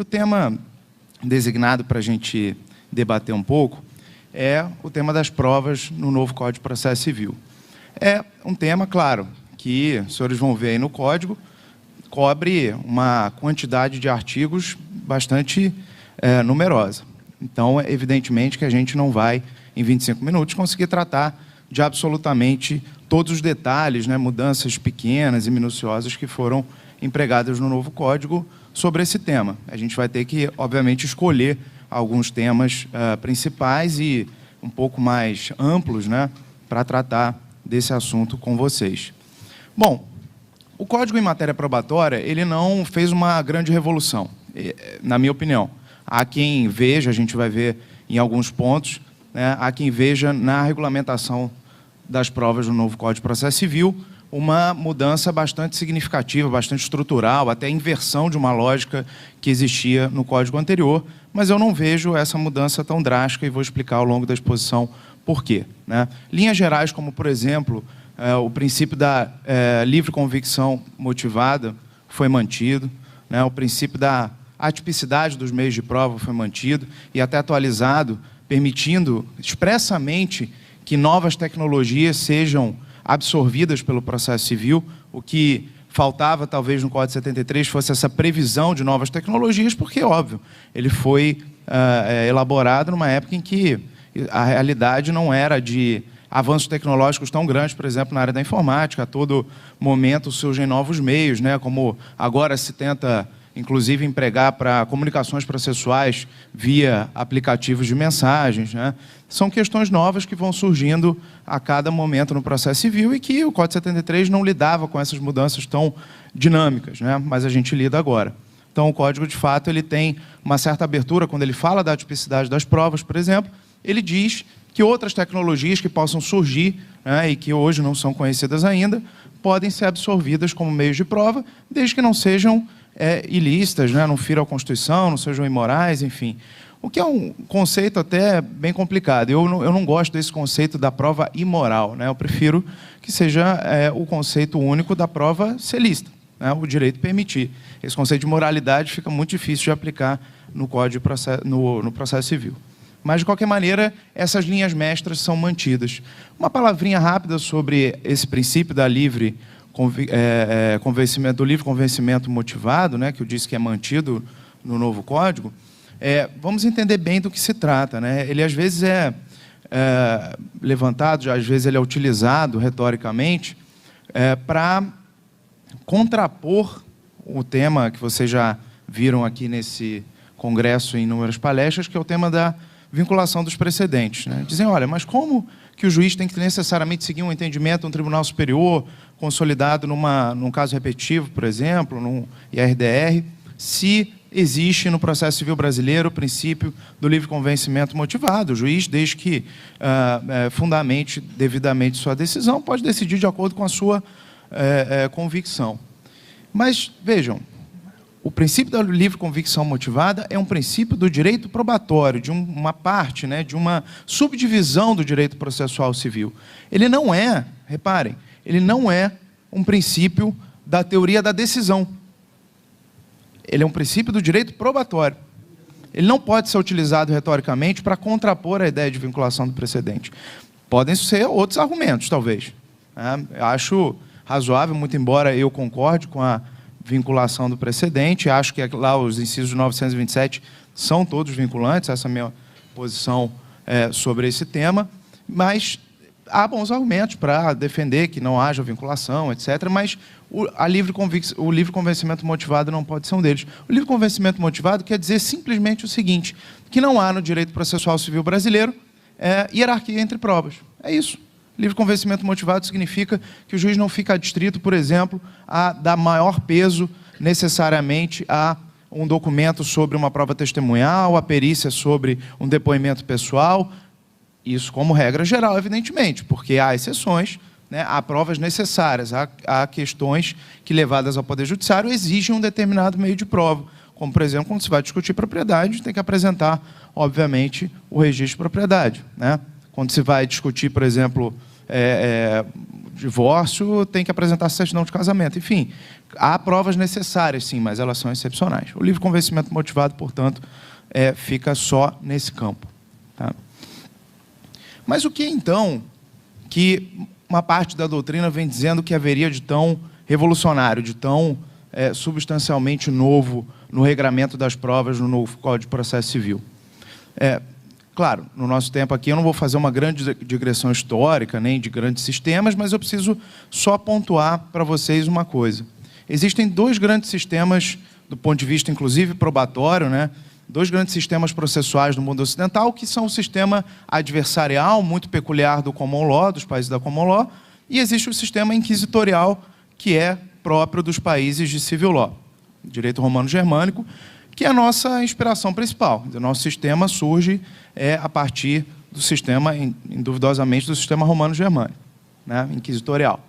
E o tema designado para a gente debater um pouco é o tema das provas no novo Código de Processo Civil. É um tema, claro, que os senhores vão ver aí no Código, cobre uma quantidade de artigos bastante numerosa. Então, evidentemente que a gente não vai, em 25 minutos, conseguir tratar de absolutamente todos os detalhes, né, mudanças pequenas e minuciosas que foram empregadas no novo Código sobre esse tema. A gente vai ter que, obviamente, escolher alguns temas principais e um pouco mais amplos, né, para tratar desse assunto com vocês. Bom, o Código em matéria probatória, ele não fez uma grande revolução, na minha opinião. Há quem veja, a gente vai ver em alguns pontos, né, há quem veja na regulamentação das provas do novo Código de Processo Civil uma mudança bastante significativa, bastante estrutural, até inversão de uma lógica que existia no Código anterior, mas eu não vejo essa mudança tão drástica e vou explicar ao longo da exposição por quê, né? Linhas gerais, como, por exemplo, o princípio da livre convicção motivada foi mantido, né? O princípio da atipicidade dos meios de prova foi mantido e até atualizado, permitindo expressamente que novas tecnologias sejam absorvidas pelo processo civil. O que faltava, talvez, no Código 73 fosse essa previsão de novas tecnologias, porque, óbvio, ele foi elaborado numa época em que a realidade não era de avanços tecnológicos tão grandes, por exemplo, na área da informática. A todo momento surgem novos meios, né, como agora se tenta, inclusive, empregar para comunicações processuais via aplicativos de mensagens, né? São questões novas que vão surgindo a cada momento no processo civil e que o Código 73 não lidava com essas mudanças tão dinâmicas, né? Mas a gente lida agora. Então, o Código, de fato, ele tem uma certa abertura. Quando ele fala da tipicidade das provas, por exemplo, ele diz que outras tecnologias que possam surgir, né, e que hoje não são conhecidas ainda, podem ser absorvidas como meios de prova, desde que não sejam ilícitas, né, não firam a Constituição, não sejam imorais, enfim. O que é um conceito até bem complicado. Eu não gosto desse conceito da prova imoral, né? Eu prefiro que seja o conceito único da prova ser lícita, né? O direito permitir. Esse conceito de moralidade fica muito difícil de aplicar no Código de Processo, no processo civil. Mas, de qualquer maneira, essas linhas mestras são mantidas. Uma palavrinha rápida sobre esse princípio da livre convencimento, do livre convencimento motivado, né, que eu disse que é mantido no novo Código. Vamos entender bem do que se trata, né? Ele, às vezes, é levantado, às vezes ele é utilizado retoricamente para contrapor o tema que vocês já viram aqui nesse congresso em inúmeras palestras, que é o tema da vinculação dos precedentes, né? Dizem, olha, mas como que o juiz tem que necessariamente seguir um entendimento no Tribunal Superior, consolidado num caso repetitivo, por exemplo, num IRDR, se existe no processo civil brasileiro o princípio do livre convencimento motivado? O juiz, desde que fundamente devidamente sua decisão, pode decidir de acordo com a sua convicção. Mas, vejam, o princípio da livre convicção motivada é um princípio do direito probatório, de uma parte, né, de uma subdivisão do direito processual civil. Ele não é, reparem, ele não é um princípio da teoria da decisão. Ele é um princípio do direito probatório. Ele não pode ser utilizado retoricamente para contrapor a ideia de vinculação do precedente. Podem ser outros argumentos, talvez. Eu acho razoável, muito embora eu concorde com a vinculação do precedente. Acho que lá os incisos 927 são todos vinculantes, essa é a minha posição sobre esse tema, mas há bons argumentos para defender que não haja vinculação, etc., mas o livre convencimento motivado não pode ser um deles. O livre convencimento motivado quer dizer simplesmente o seguinte, que não há no direito processual civil brasileiro hierarquia entre provas. É isso. Livre convencimento motivado significa que o juiz não fica adstrito, por exemplo, a dar maior peso necessariamente a um documento sobre uma prova testemunhal, a perícia sobre um depoimento pessoal. Isso como regra geral, evidentemente, porque há exceções, né, há provas necessárias, há questões que, levadas ao Poder Judiciário, exigem um determinado meio de prova. Como, por exemplo, quando se vai discutir propriedade, tem que apresentar, obviamente, o registro de propriedade, né? Quando se vai discutir, por exemplo, divórcio, tem que apresentar certidão de casamento. Enfim, há provas necessárias, sim, mas elas são excepcionais. O livre convencimento motivado, portanto, fica só nesse campo. Tá? Mas o que, então, que uma parte da doutrina vem dizendo que haveria de tão revolucionário, de tão substancialmente novo no regramento das provas no novo Código de Processo Civil? Claro, no nosso tempo aqui eu não vou fazer uma grande digressão histórica, nem de grandes sistemas, mas eu preciso só pontuar para vocês uma coisa. Existem dois grandes sistemas, do ponto de vista, inclusive, probatório, né? Dois grandes sistemas processuais no mundo ocidental, que são o sistema adversarial, muito peculiar do Common Law, dos países da Common Law, e existe o sistema inquisitorial, que é próprio dos países de Civil Law, direito romano-germânico, que é a nossa inspiração principal. O nosso sistema surge a partir do sistema, induvidosamente, do sistema romano-germânico, né, inquisitorial.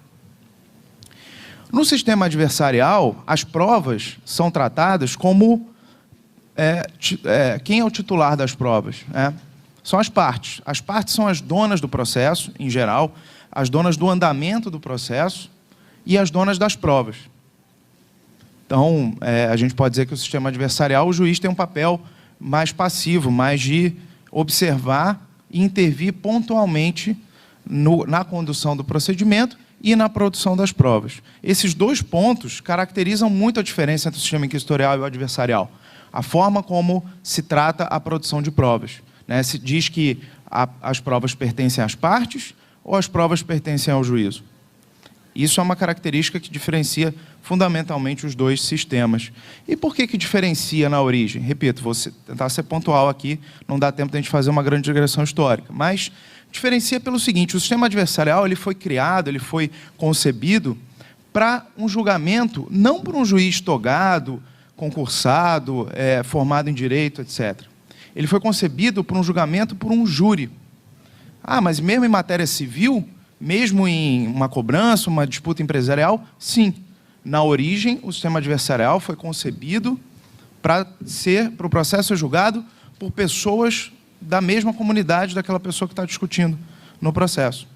No sistema adversarial, as provas são tratadas como... quem é o titular das provas? São as partes. As partes são as donas do processo, em geral, as donas do andamento do processo e as donas das provas. Então, a gente pode dizer que o sistema adversarial, o juiz tem um papel mais passivo, mais de observar e intervir pontualmente na condução do procedimento e na produção das provas. Esses dois pontos caracterizam muito a diferença entre o sistema inquisitorial e o adversarial. A forma como se trata a produção de provas, né? Se diz que as provas pertencem às partes ou as provas pertencem ao juízo. Isso é uma característica que diferencia fundamentalmente os dois sistemas. E por que diferencia na origem? Repito, vou tentar ser pontual aqui, não dá tempo de a gente fazer uma grande digressão histórica, mas diferencia pelo seguinte: o sistema adversarial ele foi criado, ele foi concebido para um julgamento, não por um juiz togado, concursado, formado em direito, etc. Ele foi concebido por um julgamento por um júri. Mas mesmo em matéria civil, mesmo em uma cobrança, uma disputa empresarial, sim. Na origem, o sistema adversarial foi concebido para o processo ser julgado por pessoas da mesma comunidade daquela pessoa que está discutindo no processo.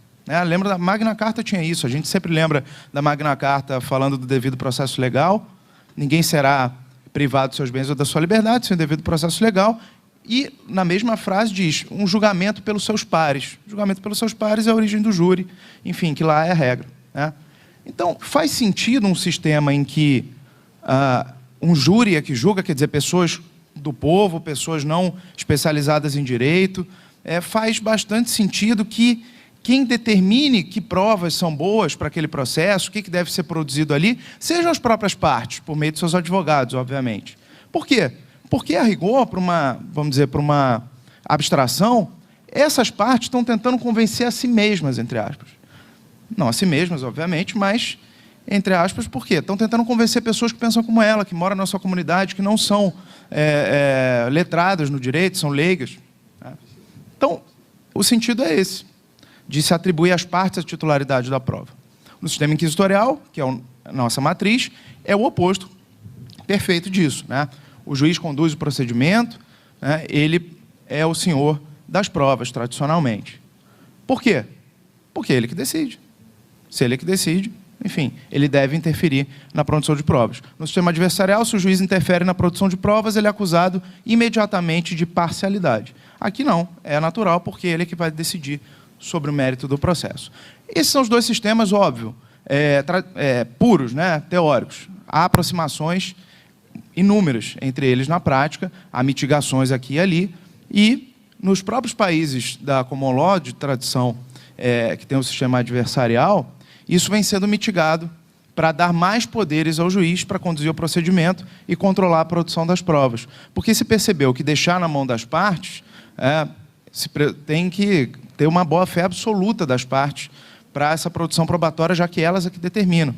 Lembra da Magna Carta tinha isso, a gente sempre lembra da Magna Carta falando do devido processo legal, ninguém será privado dos seus bens ou da sua liberdade sem o devido processo legal, e na mesma frase diz um julgamento pelos seus pares. O julgamento pelos seus pares é a origem do júri, enfim, que lá é a regra, né? Então, faz sentido um sistema em que um júri é que julga, quer dizer, pessoas do povo, pessoas não especializadas em direito, faz bastante sentido que quem determine que provas são boas para aquele processo, o que deve ser produzido ali, sejam as próprias partes, por meio de seus advogados, obviamente. Por quê? Porque, a rigor, vamos dizer, para uma abstração, essas partes estão tentando convencer a si mesmas, entre aspas. Não a si mesmas, obviamente, mas, entre aspas, por quê? Estão tentando convencer pessoas que pensam como ela, que moram na sua comunidade, que não são letradas no direito, são leigas. Então, o sentido é esse, de se atribuir às partes a titularidade da prova. No sistema inquisitorial, que é a nossa matriz, é o oposto perfeito disso, né? O juiz conduz o procedimento, né? Ele é o senhor das provas, tradicionalmente. Por quê? Porque é ele que decide. Se ele é que decide, enfim, ele deve interferir na produção de provas. No sistema adversarial, se o juiz interfere na produção de provas, ele é acusado imediatamente de parcialidade. Aqui não, é natural, porque ele é que vai decidir sobre o mérito do processo. Esses são os dois sistemas, óbvio, puros, né? Teóricos. Há aproximações inúmeras entre eles na prática, há mitigações aqui e ali, e nos próprios países da Common Law, de tradição que tem o sistema adversarial, isso vem sendo mitigado para dar mais poderes ao juiz para conduzir o procedimento e controlar a produção das provas. Porque se percebeu que deixar na mão das partes, tem que ter uma boa-fé absoluta das partes para essa produção probatória, já que elas é que determinam.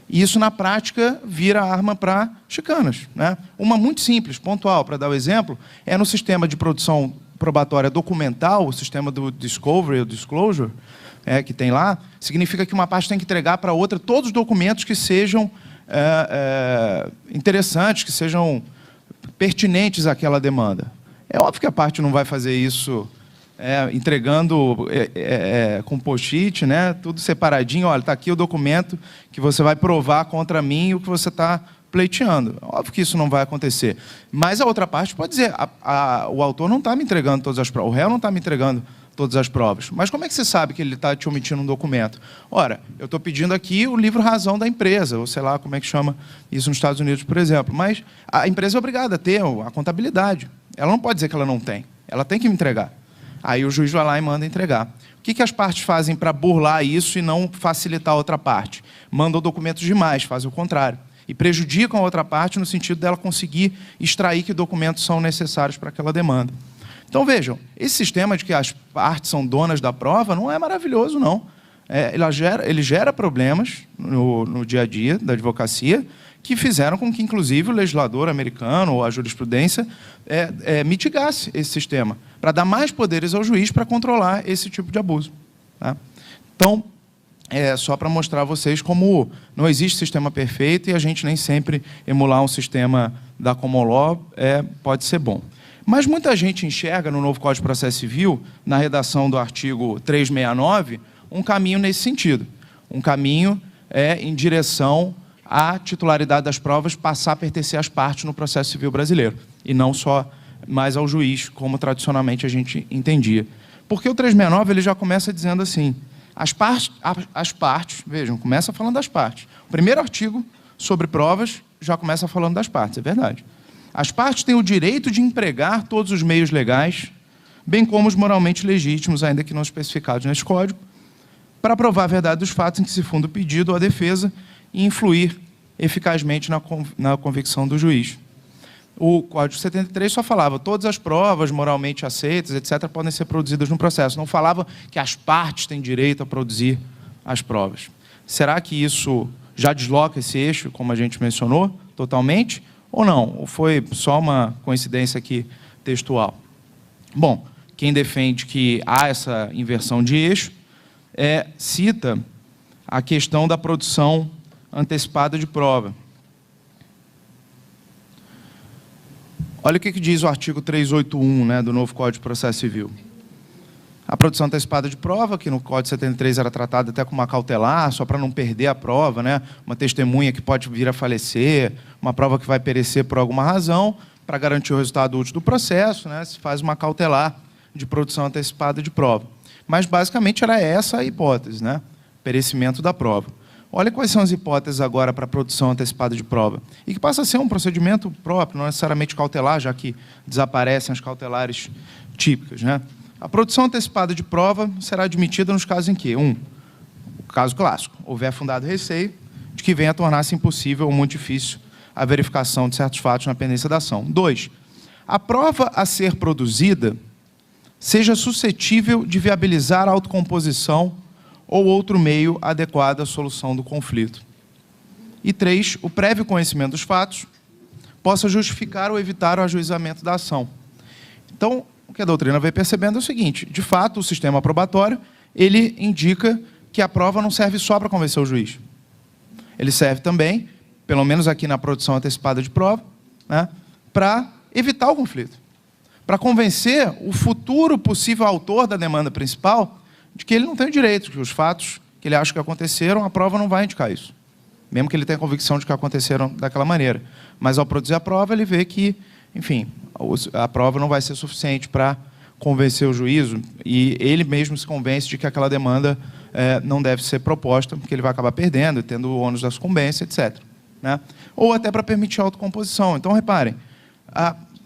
E isso, na prática, vira arma para chicanas, né? Uma muito simples, pontual, para dar o exemplo, é no sistema de produção probatória documental, o sistema do discovery ou disclosure, que tem lá, significa que uma parte tem que entregar para outra todos os documentos que sejam interessantes, que sejam pertinentes àquela demanda. É óbvio que a parte não vai fazer isso entregando com post-it, né, tudo separadinho. Olha, está aqui o documento que você vai provar contra mim o que você está pleiteando. Óbvio que isso não vai acontecer. Mas a outra parte pode dizer, o autor não está me entregando todas as provas, o réu não está me entregando todas as provas. Mas como é que você sabe que ele está te omitindo um documento? Ora, eu estou pedindo aqui o livro-razão da empresa, ou sei lá como é que chama isso nos Estados Unidos, por exemplo. Mas a empresa é obrigada a ter a contabilidade. Ela não pode dizer que ela não tem. Ela tem que me entregar. Aí o juiz vai lá e manda entregar. O que as partes fazem para burlar isso e não facilitar a outra parte? Mandam documentos demais, fazem o contrário. E prejudicam a outra parte no sentido dela conseguir extrair que documentos são necessários para aquela demanda. Então, vejam, esse sistema de que as partes são donas da prova não é maravilhoso, não. Ele gera problemas no dia a dia da advocacia que fizeram com que, inclusive, o legislador americano ou a jurisprudência mitigasse esse sistema, para dar mais poderes ao juiz para controlar esse tipo de abuso. Tá? Então, só para mostrar a vocês como não existe sistema perfeito e a gente nem sempre emular um sistema da common law pode ser bom. Mas muita gente enxerga no novo Código de Processo Civil, na redação do artigo 369, um caminho nesse sentido. Um caminho em direção à titularidade das provas passar a pertencer às partes no processo civil brasileiro, e não só mais ao juiz, como tradicionalmente a gente entendia. Porque o 369 ele já começa dizendo assim, as partes, vejam, começa falando das partes. O primeiro artigo sobre provas já começa falando das partes, é verdade. As partes têm o direito de empregar todos os meios legais, bem como os moralmente legítimos, ainda que não especificados neste Código, para provar a verdade dos fatos em que se funda o pedido ou a defesa e influir eficazmente na convicção do juiz. O Código 73 só falava todas as provas moralmente aceitas, etc., podem ser produzidas no processo. Não falava que as partes têm direito a produzir as provas. Será que isso já desloca esse eixo, como a gente mencionou, totalmente? Ou não? Ou foi só uma coincidência aqui textual? Bom, quem defende que há essa inversão de eixo cita a questão da produção antecipada de prova. Olha o que diz o artigo 381, né, do novo Código de Processo Civil. A produção antecipada de prova, que no Código 73 era tratada até como uma cautelar, só para não perder a prova, né? Uma testemunha que pode vir a falecer, uma prova que vai perecer por alguma razão, para garantir o resultado útil do processo, né? Se faz uma cautelar de produção antecipada de prova. Mas, basicamente, era essa a hipótese, né? Perecimento da prova. Olha quais são as hipóteses agora para a produção antecipada de prova. E que passa a ser um procedimento próprio, não necessariamente cautelar, já que desaparecem as cautelares típicas, né? A produção antecipada de prova será admitida nos casos em que, o caso clássico, houver fundado receio de que venha a tornar-se impossível ou muito difícil a verificação de certos fatos na pendência da ação. 2, a prova a ser produzida seja suscetível de viabilizar a autocomposição ou outro meio adequado à solução do conflito. E 3, o prévio conhecimento dos fatos possa justificar ou evitar o ajuizamento da ação. Então, o que a doutrina vai percebendo é o seguinte, de fato, o sistema probatório, ele indica que a prova não serve só para convencer o juiz. Ele serve também, pelo menos aqui na produção antecipada de prova, né, para evitar o conflito, para convencer o futuro possível autor da demanda principal de que ele não tem o direito, que os fatos que ele acha que aconteceram, a prova não vai indicar isso, mesmo que ele tenha convicção de que aconteceram daquela maneira. Mas, ao produzir a prova, ele vê que, enfim, a prova não vai ser suficiente para convencer o juízo e ele mesmo se convence de que aquela demanda não deve ser proposta, porque ele vai acabar perdendo, tendo o ônus da sucumbência, etc. Né? Ou até para permitir a autocomposição. Então, reparem,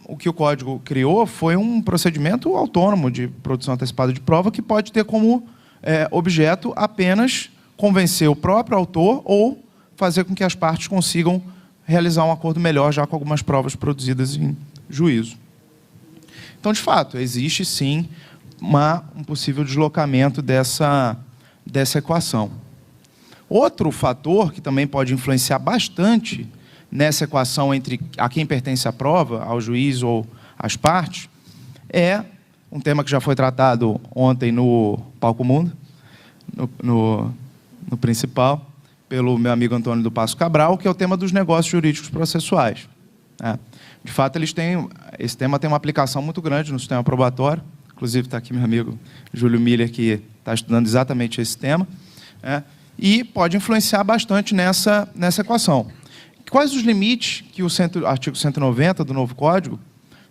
o que o Código criou foi um procedimento autônomo de produção antecipada de prova que pode ter como objeto apenas convencer o próprio autor ou fazer com que as partes consigam realizar um acordo melhor já com algumas provas produzidas em juízo. Então, de fato, existe sim um possível deslocamento dessa equação. Outro fator que também pode influenciar bastante nessa equação entre a quem pertence a prova, ao juiz ou às partes, é um tema que já foi tratado ontem no Palco Mundo, no principal, pelo meu amigo Antônio do Passo Cabral, que é o tema dos negócios jurídicos processuais. De fato, esse tema tem uma aplicação muito grande no sistema probatório, inclusive está aqui meu amigo Júlio Miller, que está estudando exatamente esse tema, e pode influenciar bastante nessa equação. Quais os limites que o artigo 190 do novo Código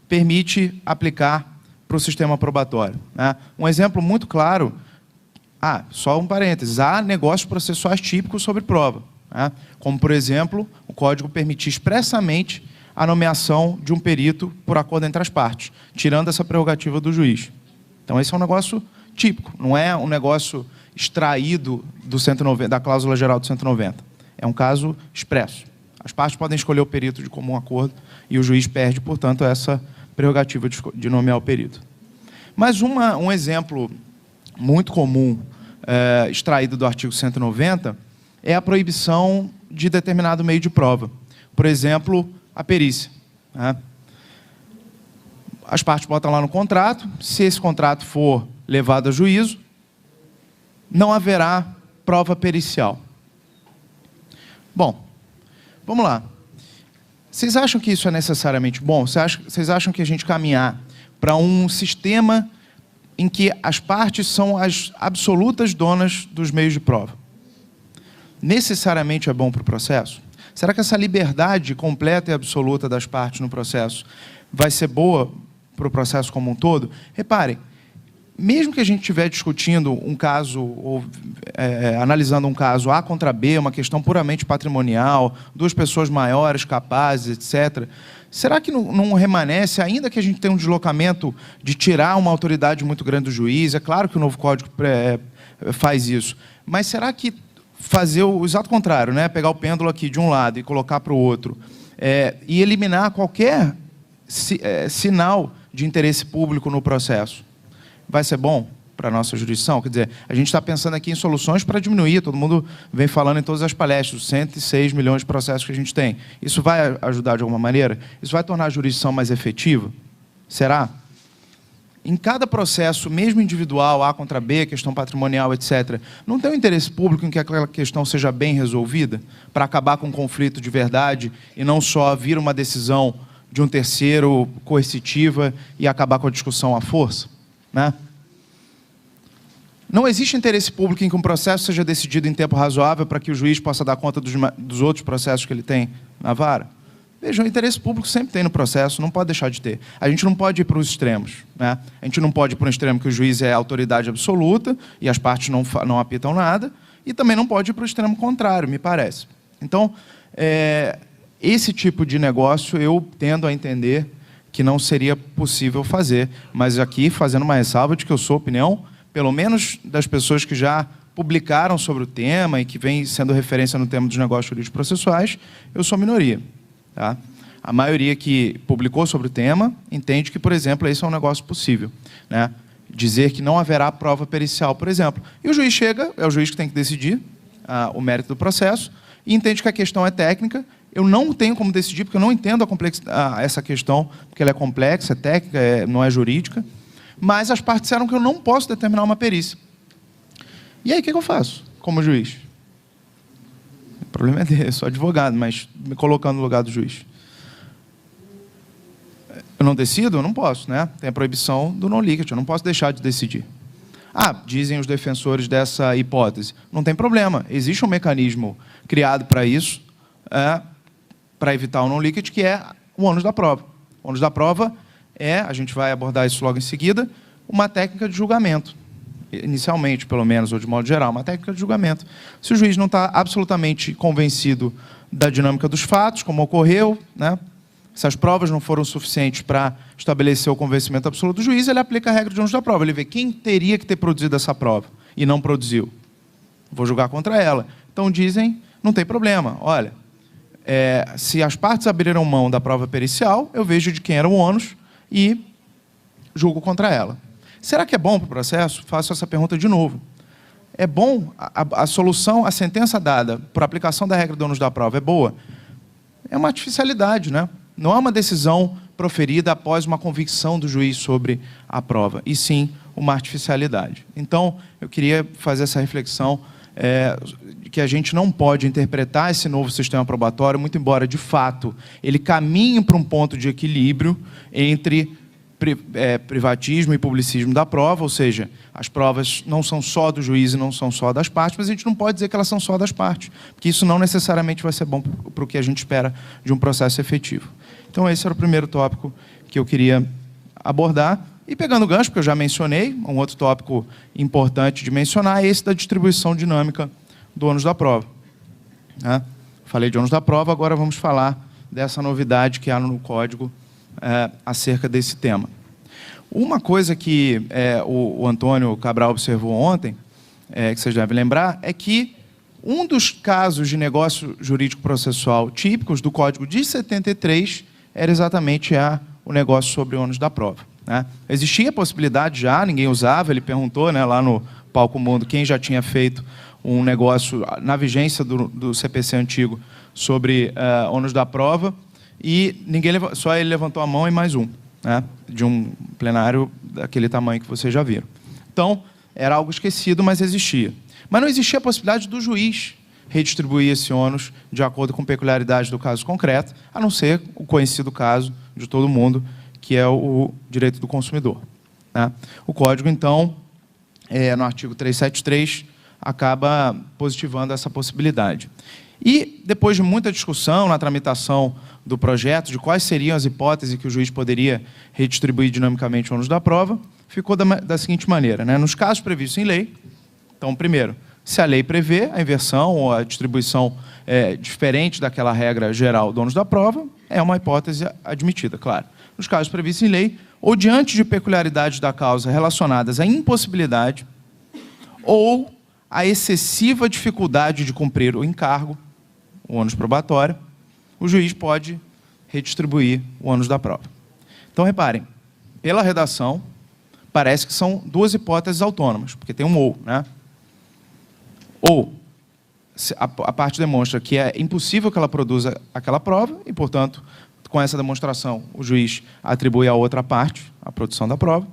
permite aplicar para o sistema probatório? Um exemplo muito claro, só um parênteses, há negócios processuais típicos sobre prova, como, por exemplo, o Código permitir expressamente a nomeação de um perito por acordo entre as partes, tirando essa prerrogativa do juiz. Então, esse é um negócio típico, não é um negócio extraído do 190, da cláusula geral do 190. É um caso expresso. As partes podem escolher o perito de comum acordo e o juiz perde, portanto, essa prerrogativa de nomear o perito. Mas um exemplo muito comum extraído do artigo 190 é a proibição de determinado meio de prova. Por exemplo, a perícia. As partes botam lá no contrato, se esse contrato for levado a juízo, não haverá prova pericial. Bom, vamos lá. Vocês acham que isso é necessariamente bom? Vocês acham que a gente caminhar para um sistema em que as partes são as absolutas donas dos meios de prova necessariamente é bom para o processo? Será que essa liberdade completa e absoluta das partes no processo vai ser boa para o processo como um todo? Reparem, mesmo que a gente estiver discutindo um caso, ou analisando um caso A contra B, uma questão puramente patrimonial, duas pessoas maiores, capazes, etc., será que não remanesce, ainda que a gente tenha um deslocamento de tirar uma autoridade muito grande do juiz? É claro que o novo Código faz isso, mas será que fazer o exato contrário, pegar o pêndulo aqui de um lado e colocar para o outro, e eliminar qualquer sinal de interesse público no processo, vai ser bom para a nossa jurisdição? Quer dizer, a gente está pensando aqui em soluções para diminuir, todo mundo vem falando em todas as palestras, 106 milhões de processos que a gente tem. Isso vai ajudar de alguma maneira? Isso vai tornar a jurisdição mais efetiva? Será? Em cada processo, mesmo individual, A contra B, questão patrimonial, etc., não tem um interesse público em que aquela questão seja bem resolvida, para acabar com um conflito de verdade e não só vir uma decisão de um terceiro coercitiva e acabar com a discussão à força? Não existe interesse público em que um processo seja decidido em tempo razoável para que o juiz possa dar conta dos outros processos que ele tem na vara? Veja, o interesse público sempre tem no processo, não pode deixar de ter. A gente não pode ir para os extremos. A gente não pode ir para um extremo que o juiz é a autoridade absoluta e as partes não apitam nada, e também não pode ir para o extremo contrário, me parece. Então, esse tipo de negócio eu tendo a entender que não seria possível fazer, mas aqui fazendo uma ressalva de que eu sou opinião, pelo menos das pessoas que já publicaram sobre o tema e que vem sendo referência no tema dos negócios jurídicos processuais, eu sou minoria. A maioria que publicou sobre o tema entende que, por exemplo, esse é um negócio possível. Dizer que não haverá prova pericial, por exemplo. E o juiz chega, é o juiz que tem que decidir o mérito do processo, e entende que a questão é técnica. Eu não tenho como decidir, porque eu não entendo essa questão, porque ela é complexa, é técnica, não é jurídica, mas as partes disseram que eu não posso determinar uma perícia. E aí, o que eu faço como juiz? O problema é dele, eu sou advogado, mas me colocando no lugar do juiz. Eu não decido? Eu não posso, Tem a proibição do non-liquid, eu não posso deixar de decidir. Dizem os defensores dessa hipótese. Não tem problema, existe um mecanismo criado para isso, para evitar o non-liquid, que é o ônus da prova. O ônus da prova é, a gente vai abordar isso logo em seguida, uma técnica de julgamento. Inicialmente, pelo menos, ou de modo geral, uma técnica de julgamento. Se o juiz não está absolutamente convencido da dinâmica dos fatos, como ocorreu, se as provas não foram suficientes para estabelecer o convencimento absoluto do juiz, ele aplica a regra de ônus da prova. Ele vê quem teria que ter produzido essa prova e não produziu. Vou julgar contra ela. Então, dizem, não tem problema. Olha, se as partes abriram mão da prova pericial, eu vejo de quem era o ônus e julgo contra ela. Será que é bom para o processo? Faço essa pergunta de novo. É bom? A solução, a sentença dada por aplicação da regra do ônus da prova é boa? É uma artificialidade, Não é uma decisão proferida após uma convicção do juiz sobre a prova, e sim uma artificialidade. Então, eu queria fazer essa reflexão que a gente não pode interpretar esse novo sistema probatório, muito embora, de fato, ele caminhe para um ponto de equilíbrio entre privatismo e publicismo da prova, ou seja, as provas não são só do juiz e não são só das partes, mas a gente não pode dizer que elas são só das partes, porque isso não necessariamente vai ser bom para o que a gente espera de um processo efetivo. Então, esse era o primeiro tópico que eu queria abordar. E pegando o gancho, porque eu já mencionei, um outro tópico importante de mencionar é esse da distribuição dinâmica do ônus da prova. Falei de ônus da prova, agora vamos falar dessa novidade que há no código acerca desse tema. Uma coisa que o Antônio Cabral observou ontem, que vocês devem lembrar, é que um dos casos de negócio jurídico processual típicos do Código de 73 era exatamente o negócio sobre ônus da prova. Existia a possibilidade já, ninguém usava, ele perguntou lá no Palco Mundo quem já tinha feito um negócio na vigência do CPC antigo sobre ônus da prova, e só ele levantou a mão e mais um, de um plenário daquele tamanho que vocês já viram. Então, era algo esquecido, mas existia. Mas não existia a possibilidade do juiz redistribuir esse ônus de acordo com peculiaridades do caso concreto, a não ser o conhecido caso de todo mundo, que é o direito do consumidor. O Código, então, no artigo 373, acaba positivando essa possibilidade. E, depois de muita discussão na tramitação do projeto, de quais seriam as hipóteses que o juiz poderia redistribuir dinamicamente o ônus da prova, ficou da seguinte maneira. Nos casos previstos em lei, então, primeiro, se a lei prevê a inversão ou a distribuição diferente daquela regra geral do ônus da prova, é uma hipótese admitida, claro. Nos casos previstos em lei, ou diante de peculiaridades da causa relacionadas à impossibilidade ou à excessiva dificuldade de cumprir o encargo, o ônus probatório, o juiz pode redistribuir o ônus da prova. Então, reparem, pela redação, parece que são duas hipóteses autônomas, porque tem um ou, Ou a parte demonstra que é impossível que ela produza aquela prova e, portanto, com essa demonstração, o juiz atribui à outra parte a produção da prova,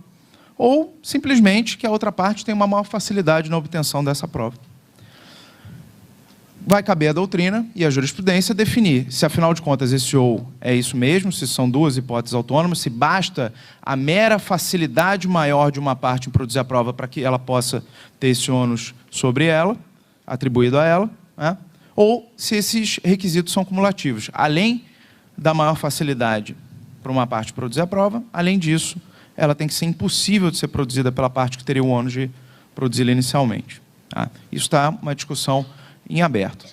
ou simplesmente que a outra parte tem uma maior facilidade na obtenção dessa prova. Vai caber à doutrina e à jurisprudência definir se, afinal de contas, esse ou é isso mesmo, se são duas hipóteses autônomas, se basta a mera facilidade maior de uma parte em produzir a prova para que ela possa ter esse ônus sobre ela, atribuído a ela, ou se esses requisitos são cumulativos. Além da maior facilidade para uma parte produzir a prova, além disso, ela tem que ser impossível de ser produzida pela parte que teria o ônus de produzi-la inicialmente. Isso está uma discussão em aberto.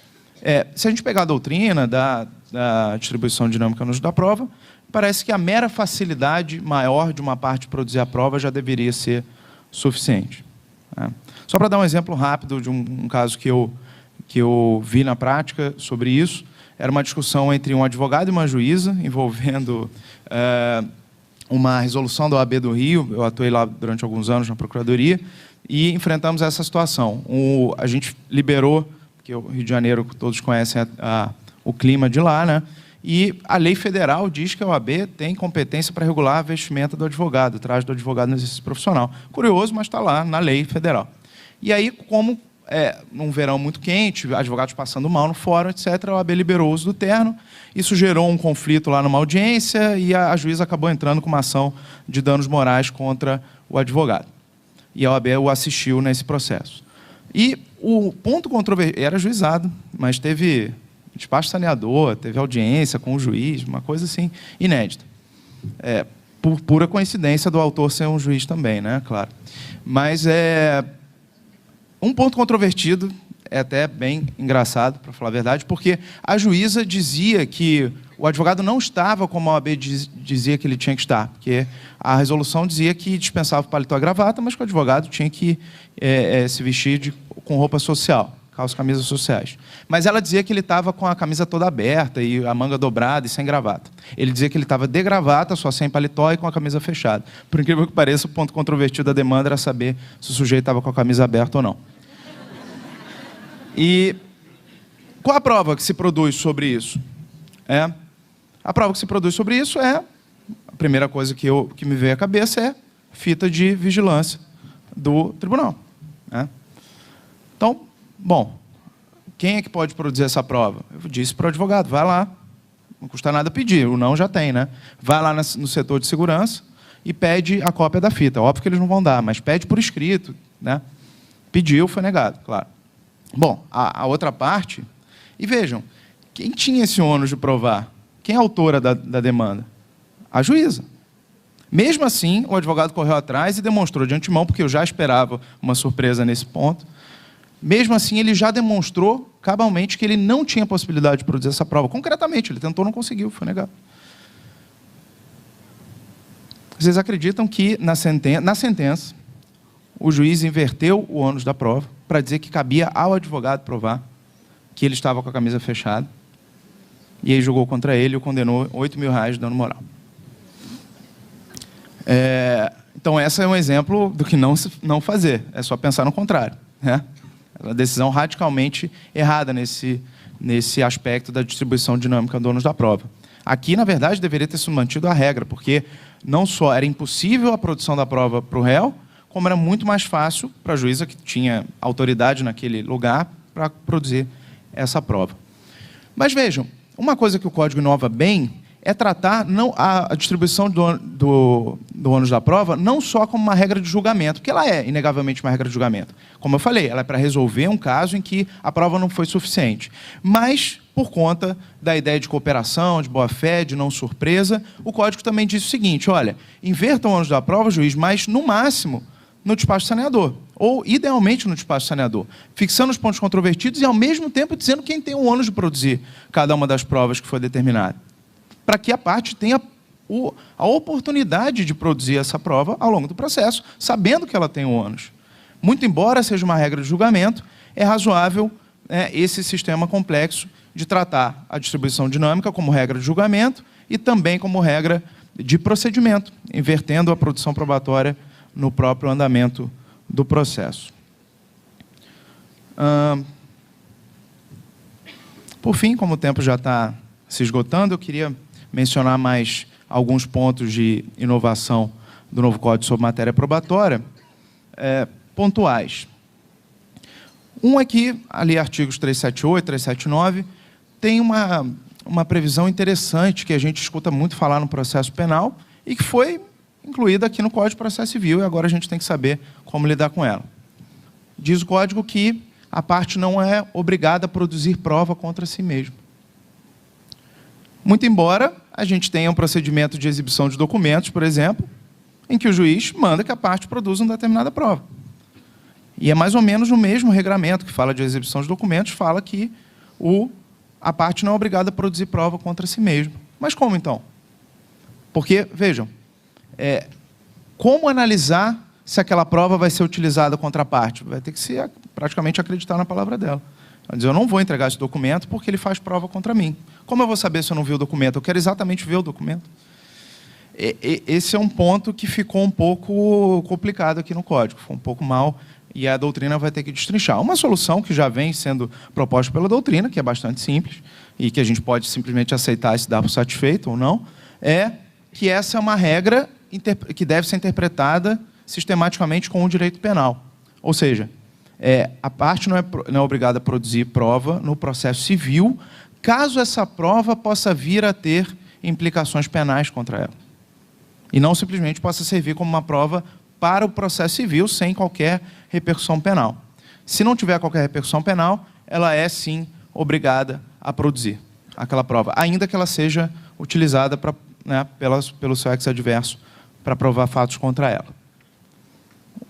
Se a gente pegar a doutrina da distribuição dinâmica no uso da prova, parece que a mera facilidade maior de uma parte produzir a prova já deveria ser suficiente. Só para dar um exemplo rápido de um caso que eu vi na prática sobre isso, era uma discussão entre um advogado e uma juíza, envolvendo uma resolução da OAB do Rio. Eu atuei lá durante alguns anos na Procuradoria, e enfrentamos essa situação. A gente liberou, porque o Rio de Janeiro, todos conhecem o clima de lá, e a lei federal diz que a OAB tem competência para regular a vestimenta do advogado, o traje do advogado no exercício profissional. Curioso, mas está lá na lei federal. E aí, como num verão muito quente, advogados passando mal no fórum, etc., a OAB liberou o uso do terno. Isso gerou um conflito lá numa audiência e a juíza acabou entrando com uma ação de danos morais contra o advogado. E a OAB o assistiu nesse processo. E o ponto controvertido era juizado, mas teve despacho saneador, teve audiência com o juiz, uma coisa assim inédita. Por pura coincidência do autor ser um juiz também, claro. Mas um ponto controvertido, é até bem engraçado, para falar a verdade, porque a juíza dizia que o advogado não estava como a OAB dizia que ele tinha que estar, porque a resolução dizia que dispensava o paletó e gravata, mas que o advogado tinha que se vestir com roupa social, calça e camisas sociais. Mas ela dizia que ele estava com a camisa toda aberta e a manga dobrada e sem gravata. Ele dizia que ele estava de gravata, só sem paletó e com a camisa fechada. Por incrível que pareça, o ponto controvertido da demanda era saber se o sujeito estava com a camisa aberta ou não. E qual a prova que se produz sobre isso? A prova que se produz sobre isso a primeira coisa que me veio à cabeça é fita de vigilância do tribunal. Então, bom, quem é que pode produzir essa prova? Eu disse para o advogado, vai lá, não custa nada pedir, o não já tem, Vai lá no setor de segurança e pede a cópia da fita. Óbvio que eles não vão dar, mas pede por escrito, né? Pediu, foi negado, claro. Bom, a outra parte... E vejam, quem tinha esse ônus de provar? Quem é a autora da demanda? A juíza. Mesmo assim, o advogado correu atrás e demonstrou de antemão, porque eu já esperava uma surpresa nesse ponto, mesmo assim ele já demonstrou cabalmente que ele não tinha possibilidade de produzir essa prova. Concretamente, ele tentou, não conseguiu, foi negado. Vocês acreditam que na sentença o juiz inverteu o ônus da prova para dizer que cabia ao advogado provar que ele estava com a camisa fechada, e aí julgou contra ele e o condenou a R$8.000 de dano moral. Então, esse é um exemplo do que não fazer. É só pensar no contrário, né? É uma decisão radicalmente errada nesse aspecto da distribuição dinâmica do ônus da prova. Aqui, na verdade, deveria ter sido mantido a regra, porque não só era impossível a produção da prova para o réu, como era muito mais fácil para a juíza, que tinha autoridade naquele lugar, para produzir essa prova. Mas vejam, uma coisa que o Código inova bem é tratar a distribuição do ônus da prova não só como uma regra de julgamento, porque ela é, inegavelmente, uma regra de julgamento. Como eu falei, ela é para resolver um caso em que a prova não foi suficiente. Mas, por conta da ideia de cooperação, de boa-fé, de não surpresa, o Código também diz o seguinte: olha, inverta o ônus da prova, juiz, mas, no máximo, no despacho saneador, ou, idealmente, no despacho saneador, fixando os pontos controvertidos e, ao mesmo tempo, dizendo quem tem o ônus de produzir cada uma das provas que foi determinada, para que a parte tenha a oportunidade de produzir essa prova ao longo do processo, sabendo que ela tem o ônus. Muito embora seja uma regra de julgamento, é razoável esse sistema complexo de tratar a distribuição dinâmica como regra de julgamento e também como regra de procedimento, invertendo a produção probatória no próprio andamento do processo. Por fim, como o tempo já está se esgotando, eu queria mencionar mais alguns pontos de inovação do novo Código sobre matéria probatória, pontuais. Um é que, ali, artigos 378, 379, tem uma previsão interessante que a gente escuta muito falar no processo penal e que foi incluída aqui no Código de Processo Civil, e agora a gente tem que saber como lidar com ela. Diz o Código que a parte não é obrigada a produzir prova contra si mesma. Muito embora a gente tenha um procedimento de exibição de documentos, por exemplo, em que o juiz manda que a parte produza uma determinada prova. E é mais ou menos o mesmo regramento que fala de exibição de documentos, fala que a parte não é obrigada a produzir prova contra si mesma. Mas como, então? Porque, vejam, como analisar se aquela prova vai ser utilizada contra a parte? Vai ter que praticamente acreditar na palavra dela. Ela diz: eu não vou entregar esse documento porque ele faz prova contra mim. Como eu vou saber se eu não vi o documento? Eu quero exatamente ver o documento. Esse é um ponto que ficou um pouco complicado aqui no Código, foi um pouco mal, e a doutrina vai ter que destrinchar. Uma solução que já vem sendo proposta pela doutrina, que é bastante simples, e que a gente pode simplesmente aceitar e se dar por satisfeito ou não, é que essa é uma regra que deve ser interpretada sistematicamente com o direito penal. Ou seja, a parte não é obrigada a produzir prova no processo civil, caso essa prova possa vir a ter implicações penais contra ela. E não simplesmente possa servir como uma prova para o processo civil, sem qualquer repercussão penal. Se não tiver qualquer repercussão penal, ela é, sim, obrigada a produzir aquela prova, ainda que ela seja utilizada pelo seu ex-adverso para provar fatos contra ela.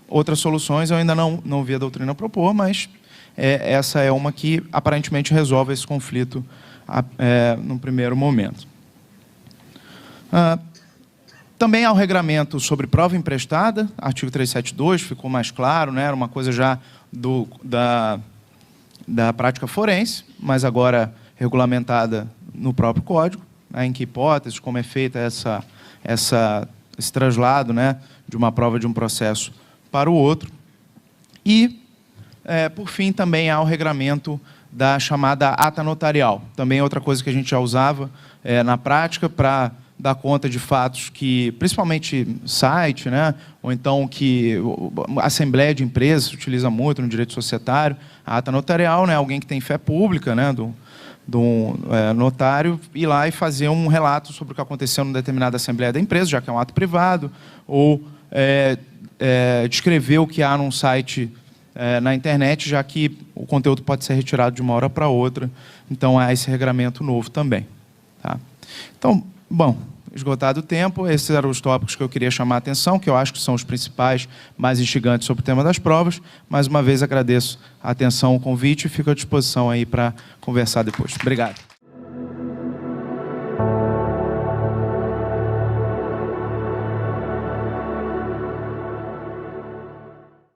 Outras soluções eu ainda não vi a doutrina propor, mas essa é uma que aparentemente resolve esse conflito no primeiro momento. Também há o regramento sobre prova emprestada, artigo 372, ficou mais claro, né? Era uma coisa já da prática forense, mas agora regulamentada no próprio Código, né? Em que hipóteses, como é feita esse traslado, né, de uma prova de um processo para o outro. E, por fim, também há o regramento da chamada ata notarial. Também é outra coisa que a gente já usava na prática para dar conta de fatos que, principalmente site, né, ou então que a assembleia de empresas se utiliza muito no direito societário. A ata notarial, né, alguém que tem fé pública, né, notário ir lá e fazer um relato sobre o que aconteceu em determinada assembleia da empresa, já que é um ato privado, ou descrever o que há num site na internet, já que o conteúdo pode ser retirado de uma hora para outra. Então, há esse regramento novo também. Tá? Então, bom, esgotado o tempo, esses eram os tópicos que eu queria chamar a atenção, que eu acho que são os principais, mais instigantes sobre o tema das provas. Mais uma vez, agradeço a atenção, o convite, e fico à disposição aí para conversar depois. Obrigado.